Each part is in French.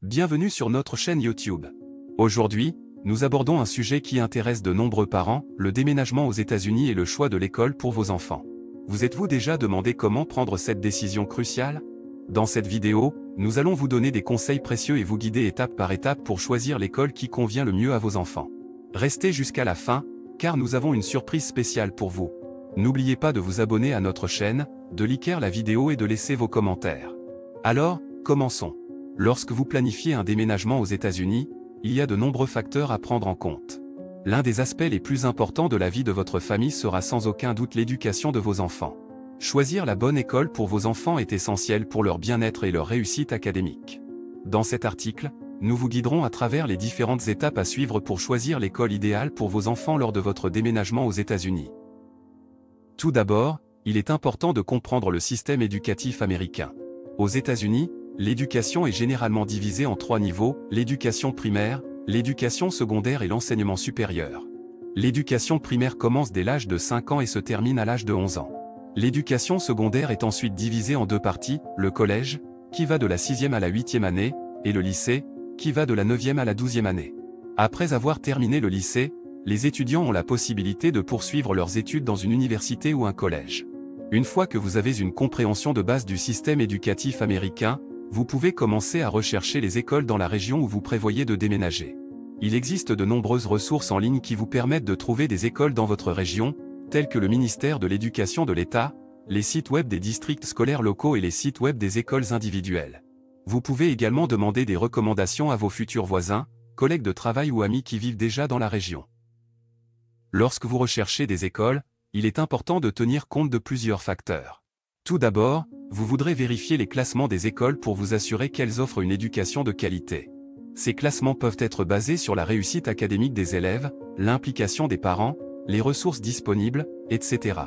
Bienvenue sur notre chaîne YouTube. Aujourd'hui, nous abordons un sujet qui intéresse de nombreux parents, le déménagement aux États-Unis et le choix de l'école pour vos enfants. Vous êtes-vous déjà demandé comment prendre cette décision cruciale? Dans cette vidéo, nous allons vous donner des conseils précieux et vous guider étape par étape pour choisir l'école qui convient le mieux à vos enfants. Restez jusqu'à la fin, car nous avons une surprise spéciale pour vous. N'oubliez pas de vous abonner à notre chaîne, de liker la vidéo et de laisser vos commentaires. Alors, commençons. Lorsque vous planifiez un déménagement aux États-Unis, il y a de nombreux facteurs à prendre en compte. L'un des aspects les plus importants de la vie de votre famille sera sans aucun doute l'éducation de vos enfants. Choisir la bonne école pour vos enfants est essentiel pour leur bien-être et leur réussite académique. Dans cet article, nous vous guiderons à travers les différentes étapes à suivre pour choisir l'école idéale pour vos enfants lors de votre déménagement aux États-Unis. Tout d'abord, il est important de comprendre le système éducatif américain. Aux États-Unis, l'éducation est généralement divisée en 3 niveaux, l'éducation primaire, l'éducation secondaire et l'enseignement supérieur. L'éducation primaire commence dès l'âge de 5 ans et se termine à l'âge de 11 ans. L'éducation secondaire est ensuite divisée en 2 parties, le collège, qui va de la 6e à la 8e année, et le lycée, qui va de la 9e à la 12e année. Après avoir terminé le lycée, les étudiants ont la possibilité de poursuivre leurs études dans une université ou un collège. Une fois que vous avez une compréhension de base du système éducatif américain, vous pouvez commencer à rechercher les écoles dans la région où vous prévoyez de déménager. Il existe de nombreuses ressources en ligne qui vous permettent de trouver des écoles dans votre région, telles que le ministère de l'Éducation de l'État, les sites web des districts scolaires locaux et les sites web des écoles individuelles. Vous pouvez également demander des recommandations à vos futurs voisins, collègues de travail ou amis qui vivent déjà dans la région. Lorsque vous recherchez des écoles, il est important de tenir compte de plusieurs facteurs. Tout d'abord, vous voudrez vérifier les classements des écoles pour vous assurer qu'elles offrent une éducation de qualité. Ces classements peuvent être basés sur la réussite académique des élèves, l'implication des parents, les ressources disponibles, etc.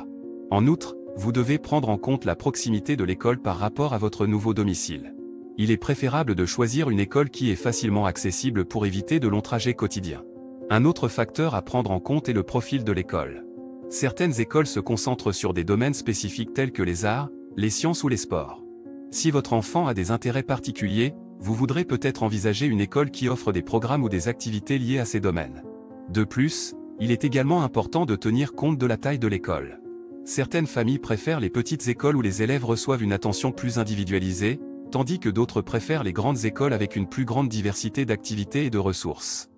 En outre, vous devez prendre en compte la proximité de l'école par rapport à votre nouveau domicile. Il est préférable de choisir une école qui est facilement accessible pour éviter de longs trajets quotidiens. Un autre facteur à prendre en compte est le profil de l'école. Certaines écoles se concentrent sur des domaines spécifiques tels que les arts, les sciences ou les sports. Si votre enfant a des intérêts particuliers, vous voudrez peut-être envisager une école qui offre des programmes ou des activités liées à ces domaines. De plus, il est également important de tenir compte de la taille de l'école. Certaines familles préfèrent les petites écoles où les élèves reçoivent une attention plus individualisée, tandis que d'autres préfèrent les grandes écoles avec une plus grande diversité d'activités et de ressources.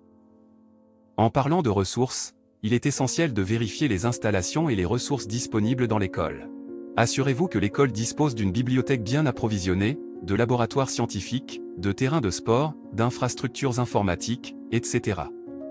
En parlant de ressources, il est essentiel de vérifier les installations et les ressources disponibles dans l'école. Assurez-vous que l'école dispose d'une bibliothèque bien approvisionnée, de laboratoires scientifiques, de terrains de sport, d'infrastructures informatiques, etc.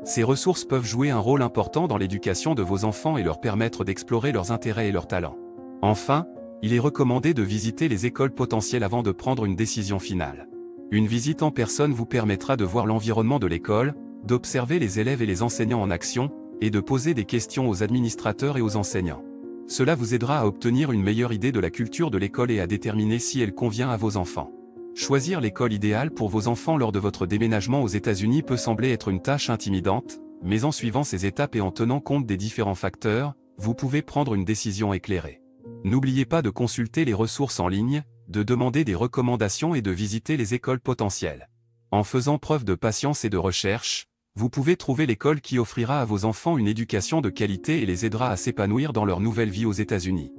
Ces ressources peuvent jouer un rôle important dans l'éducation de vos enfants et leur permettre d'explorer leurs intérêts et leurs talents. Enfin, il est recommandé de visiter les écoles potentielles avant de prendre une décision finale. Une visite en personne vous permettra de voir l'environnement de l'école, d'observer les élèves et les enseignants en action, et de poser des questions aux administrateurs et aux enseignants. Cela vous aidera à obtenir une meilleure idée de la culture de l'école et à déterminer si elle convient à vos enfants. Choisir l'école idéale pour vos enfants lors de votre déménagement aux États-Unis peut sembler être une tâche intimidante, mais en suivant ces étapes et en tenant compte des différents facteurs, vous pouvez prendre une décision éclairée. N'oubliez pas de consulter les ressources en ligne, de demander des recommandations et de visiter les écoles potentielles. En faisant preuve de patience et de recherche, vous pouvez trouver l'école qui offrira à vos enfants une éducation de qualité et les aidera à s'épanouir dans leur nouvelle vie aux États-Unis.